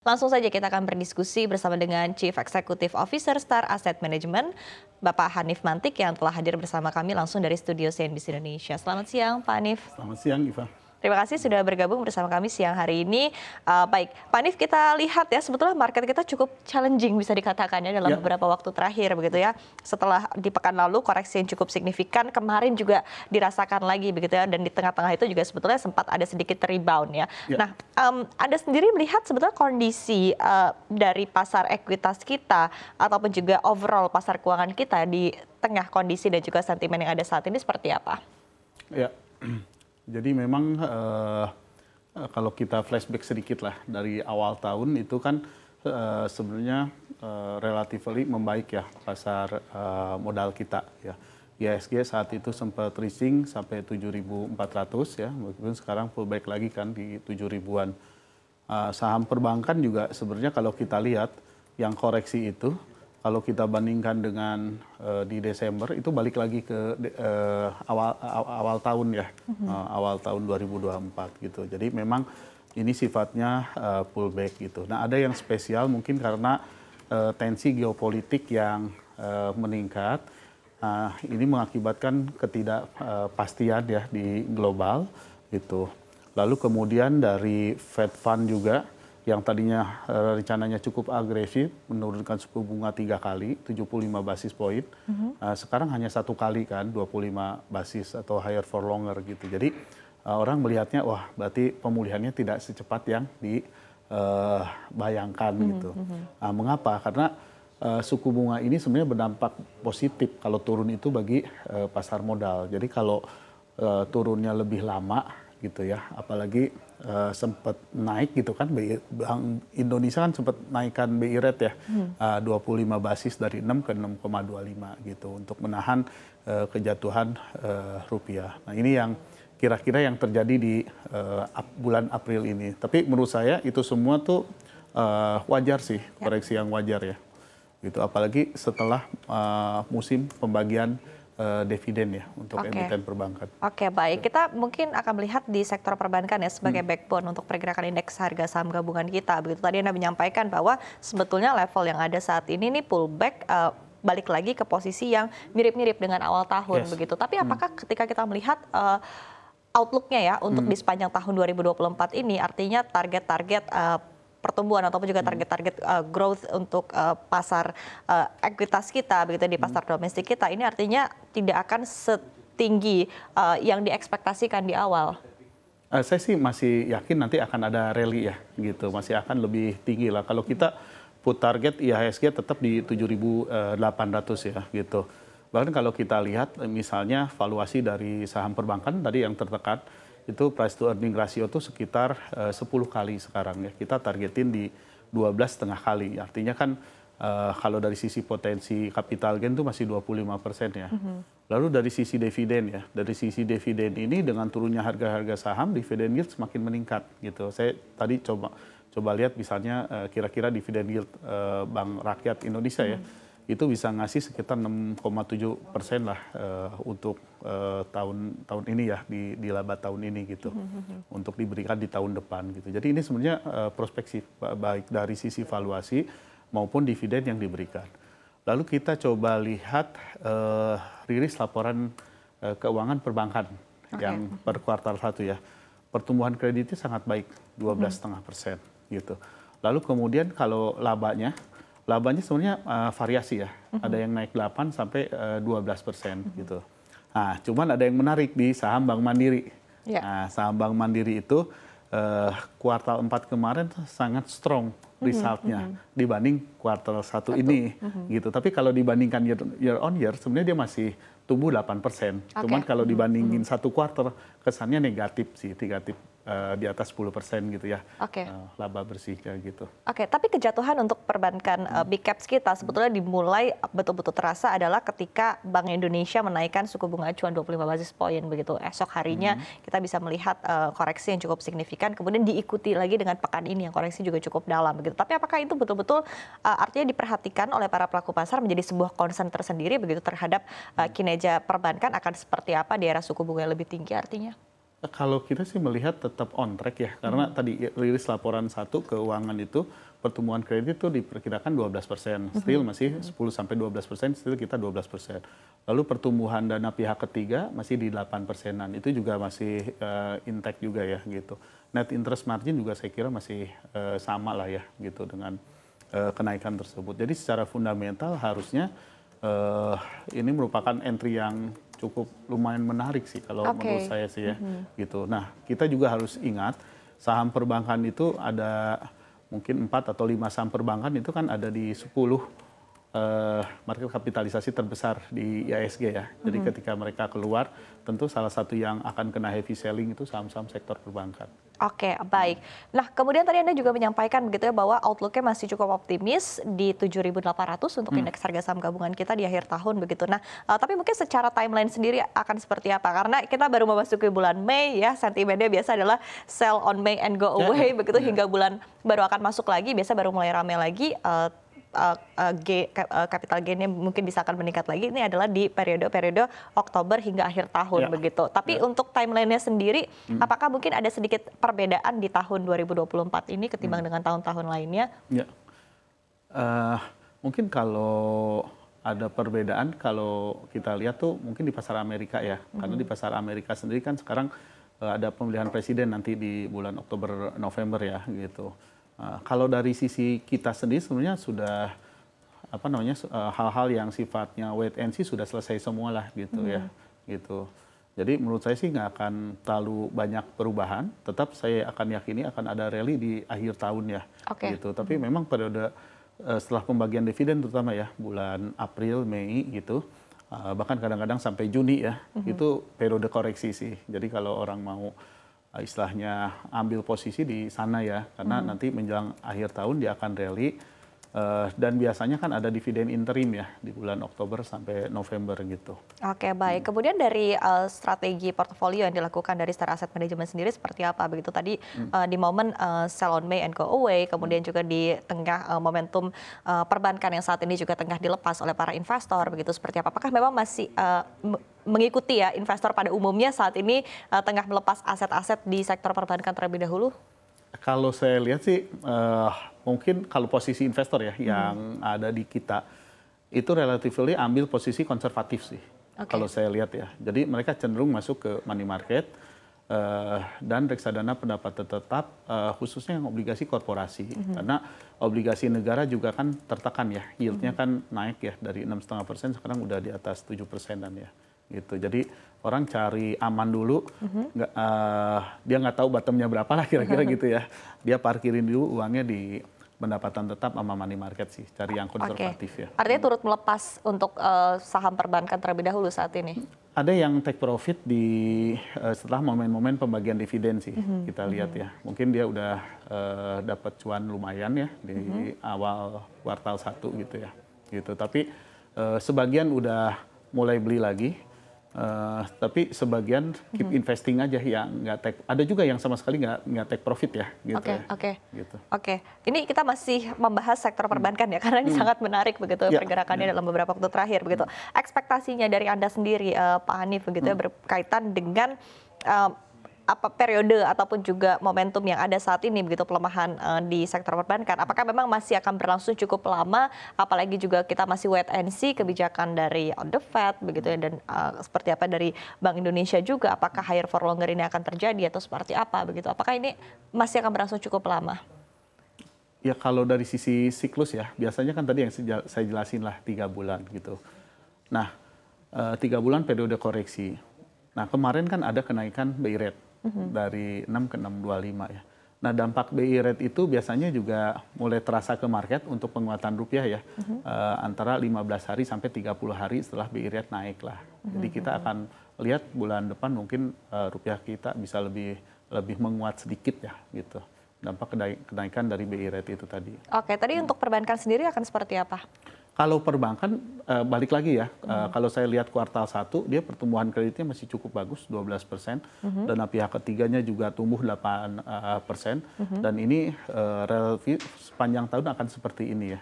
Langsung saja kita akan berdiskusi bersama dengan Chief Executive Officer Star Asset Management, Bapak Hanif Mantik yang telah hadir bersama kami langsung dari studio CNBC Indonesia. Selamat siang, Pak Hanif. Selamat siang, Iva. Terima kasih sudah bergabung bersama kami siang hari ini. Baik, Pak Hanif, kita lihat ya sebetulnya market kita cukup challenging bisa dikatakan ya dalam beberapa waktu terakhir begitu ya. Setelah di pekan lalu koreksi yang cukup signifikan, kemarin juga dirasakan lagi begitu ya. Dan di tengah-tengah itu juga sebetulnya sempat ada sedikit rebound ya. Nah, Anda sendiri melihat sebetulnya kondisi dari pasar ekuitas kita ataupun juga overall pasar keuangan kita di tengah kondisi dan juga sentimen yang ada saat ini seperti apa? Ya. Jadi memang kalau kita flashback sedikit lah dari awal tahun itu kan sebenarnya relatively membaik ya pasar modal kita ya. IHSG saat itu sempat rising sampai 7.400 ya, meskipun sekarang pullback lagi kan di 7.000-an. Saham perbankan juga sebenarnya kalau kita lihat yang koreksi itu, kalau kita bandingkan dengan di Desember itu balik lagi ke awal tahun ya, awal tahun 2024 gitu. Jadi memang ini sifatnya pullback gitu. Nah, ada yang spesial mungkin karena tensi geopolitik yang meningkat. Ini mengakibatkan ketidakpastian ya di global gitu. Lalu kemudian dari Fed Fund juga yang tadinya rencananya cukup agresif, menurunkan suku bunga 3 kali, 75 basis point. Sekarang hanya 1 kali kan, 25 basis atau higher for longer gitu. Jadi orang melihatnya, wah berarti pemulihannya tidak secepat yang dibayangkan gitu. Mengapa? Karena suku bunga ini sebenarnya berdampak positif kalau turun itu bagi pasar modal. Jadi kalau turunnya lebih lama gitu ya, apalagi sempat naik gitu kan, Bank Indonesia kan sempat naikkan BI rate ya, 25 basis dari 6 ke 6,25 gitu untuk menahan kejatuhan rupiah. Nah ini yang kira-kira yang terjadi di bulan April ini. Tapi menurut saya itu semua tuh wajar sih, koreksi yang wajar ya. Gitu. Apalagi setelah musim pembagian dividen ya untuk emiten perbankan. Oke, baik. Kita mungkin akan melihat di sektor perbankan ya sebagai backbone untuk pergerakan indeks harga saham gabungan kita. Begitu tadi Anda menyampaikan bahwa sebetulnya level yang ada saat ini nih pullback balik lagi ke posisi yang mirip-mirip dengan awal tahun begitu. Tapi apakah ketika kita melihat outlook-nya ya untuk di sepanjang tahun 2024 ini artinya target-target pertumbuhan ataupun juga target-target growth untuk pasar ekuitas kita begitu di pasar domestik kita ini artinya tidak akan setinggi yang diekspektasikan di awal. Saya sih masih yakin nanti akan ada rally ya gitu, masih akan lebih tinggi lah. Kalau kita put target IHSG tetap di 7.800 ya gitu. Bahkan kalau kita lihat misalnya valuasi dari saham perbankan tadi yang tertekan itu price to earning ratio itu sekitar 10 kali sekarang ya. Kita targetin di 12,5 kali. Artinya kan kalau dari sisi potensi capital gain itu masih 25% ya. Lalu dari sisi dividen ya. Dari sisi dividen ini dengan turunnya harga-harga saham, dividen yield semakin meningkat gitu. Saya tadi coba lihat misalnya kira-kira dividen yield Bank Rakyat Indonesia ya. Itu bisa ngasih sekitar 6,7% lah untuk tahun ini ya di laba tahun ini gitu untuk diberikan di tahun depan gitu. Jadi ini sebenarnya prospektif baik dari sisi valuasi maupun dividen yang diberikan. Lalu kita coba lihat rilis laporan keuangan perbankan yang per kuartal 1 ya. Pertumbuhan kreditnya sangat baik 12,5% gitu. Lalu kemudian kalau labanya sebenarnya variasi ya, ada yang naik 8 sampai 12% gitu. Nah, cuman ada yang menarik di saham Bank Mandiri. Nah, saham Bank Mandiri itu kuartal 4 kemarin sangat strong resultnya dibanding kuartal 1 ini gitu. Tapi kalau dibandingkan year on year sebenarnya dia masih tumbuh 8%. Cuman kalau dibandingin satu kuartal kesannya negatif sih, negatif di atas 10% gitu ya, laba bersihnya gitu. Tapi kejatuhan untuk perbankan big caps kita sebetulnya dimulai betul-betul terasa adalah ketika Bank Indonesia menaikkan suku bunga acuan 25 basis point begitu. Esok harinya kita bisa melihat koreksi yang cukup signifikan, kemudian diikuti lagi dengan pekan ini yang koreksi juga cukup dalam begitu. Tapi apakah itu betul-betul artinya diperhatikan oleh para pelaku pasar menjadi sebuah concern tersendiri begitu terhadap kinerja perbankan akan seperti apa di era suku bunga yang lebih tinggi artinya? Kalau kita sih melihat tetap on track ya, karena tadi rilis laporan 1 keuangan itu pertumbuhan kredit itu diperkirakan 12%, still masih 10-12%, still kita 12%. Lalu pertumbuhan dana pihak ketiga masih di 8%-an, itu juga masih intact juga ya gitu. Net interest margin juga saya kira masih sama lah ya gitu dengan kenaikan tersebut. Jadi secara fundamental harusnya ini merupakan entry yang cukup lumayan menarik sih kalau menurut saya sih ya gitu. Nah kita juga harus ingat saham perbankan itu ada mungkin 4 atau 5 saham perbankan itu kan ada di 10 market kapitalisasi terbesar di IHSG ya. Jadi ketika mereka keluar tentu salah satu yang akan kena heavy selling itu saham-saham sektor perbankan. Oke, baik. Nah, kemudian tadi Anda juga menyampaikan begitu ya bahwa outlook-nya masih cukup optimis di 7.800 untuk indeks harga saham gabungan kita di akhir tahun begitu. Nah, tapi mungkin secara timeline sendiri akan seperti apa? Karena kita baru memasuki bulan Mei ya, sentimennya biasa adalah sell on May and go away begitu hingga bulan baru akan masuk lagi, biasa baru mulai ramai lagi. Capital gain-nya mungkin bisa akan meningkat lagi. Ini adalah di periode Oktober hingga akhir tahun begitu. Tapi untuk timeline-nya sendiri, apakah mungkin ada sedikit perbedaan di tahun 2024 ini ketimbang dengan tahun-tahun lainnya? Ya, mungkin kalau ada perbedaan kalau kita lihat tuh mungkin di pasar Amerika ya, karena di pasar Amerika sendiri kan sekarang ada pemilihan presiden nanti di bulan Oktober November ya gitu. Kalau dari sisi kita sendiri sebenarnya sudah hal-hal yang sifatnya wait and see sudah selesai semua lah gitu ya gitu. Jadi menurut saya sih nggak akan terlalu banyak perubahan. Tetap saya akan yakini akan ada rally di akhir tahun ya gitu. Tapi memang periode setelah pembagian dividen terutama ya bulan April, Mei gitu. Bahkan kadang-kadang sampai Juni ya itu periode koreksi sih. Jadi kalau orang mau istilahnya ambil posisi di sana ya, karena nanti menjelang akhir tahun dia akan rally dan biasanya kan ada dividen interim ya di bulan Oktober sampai November gitu. Oke, baik. Kemudian dari strategi portofolio yang dilakukan dari Star Asset Management sendiri seperti apa begitu tadi di momen sell on May and go away, kemudian juga di tengah momentum perbankan yang saat ini juga tengah dilepas oleh para investor begitu seperti apa? Apakah memang masih mengikuti ya investor pada umumnya saat ini tengah melepas aset-aset di sektor perbankan terlebih dahulu? Kalau saya lihat sih mungkin kalau posisi investor ya yang ada di kita itu relatively ambil posisi konservatif sih. Kalau saya lihat ya. Jadi mereka cenderung masuk ke money market dan reksadana pendapatan tetap khususnya yang obligasi korporasi. Karena obligasi negara juga kan tertekan ya. Yield-nya kan naik ya dari 6,5% sekarang udah di atas 7%-an ya. Gitu. Jadi orang cari aman dulu, dia nggak tahu bottomnya berapa lah kira-kira gitu ya. Dia parkirin dulu uangnya di pendapatan tetap sama money market sih, cari yang konservatif ya. Artinya turut melepas untuk saham perbankan terlebih dahulu saat ini? Ada yang take profit di setelah momen-momen pembagian dividen sih, kita lihat ya. Mungkin dia udah dapat cuan lumayan ya di awal kuartal 1 gitu ya. Gitu. Tapi sebagian udah mulai beli lagi. Tapi sebagian keep investing aja yang nggak take. Ada juga yang sama sekali nggak take profit ya. Gitu gitu. Oke. Ini kita masih membahas sektor perbankan ya, karena ini sangat menarik begitu pergerakannya dalam beberapa waktu terakhir begitu. Ekspektasinya dari Anda sendiri, Pak Hanif begitu ya, berkaitan dengan periode ataupun juga momentum yang ada saat ini begitu pelemahan di sektor perbankan, apakah memang masih akan berlangsung cukup lama, apalagi juga kita masih wait and see kebijakan dari the Fed begitu ya, dan seperti apa dari Bank Indonesia juga, apakah higher for longer ini akan terjadi atau seperti apa begitu, apakah ini masih akan berlangsung cukup lama? Ya kalau dari sisi siklus ya, biasanya kan tadi yang saya jelasin lah 3 bulan gitu. Nah 3 bulan periode koreksi. Nah kemarin kan ada kenaikan BI rate dari 6 ke 6,25 ya. Nah dampak BI rate itu biasanya juga mulai terasa ke market untuk penguatan rupiah ya. Antara 15 hari sampai 30 hari setelah BI rate naik lah. Jadi kita akan lihat bulan depan mungkin rupiah kita bisa lebih menguat sedikit ya gitu. Dampak kenaikan dari BI rate itu tadi. Oke, tadi untuk perbankan sendiri akan seperti apa? Kalau perbankan balik lagi ya, kalau saya lihat kuartal 1 dia pertumbuhan kreditnya masih cukup bagus 12%, dana pihak ketiganya juga tumbuh 8%, dan ini relatif sepanjang tahun akan seperti ini ya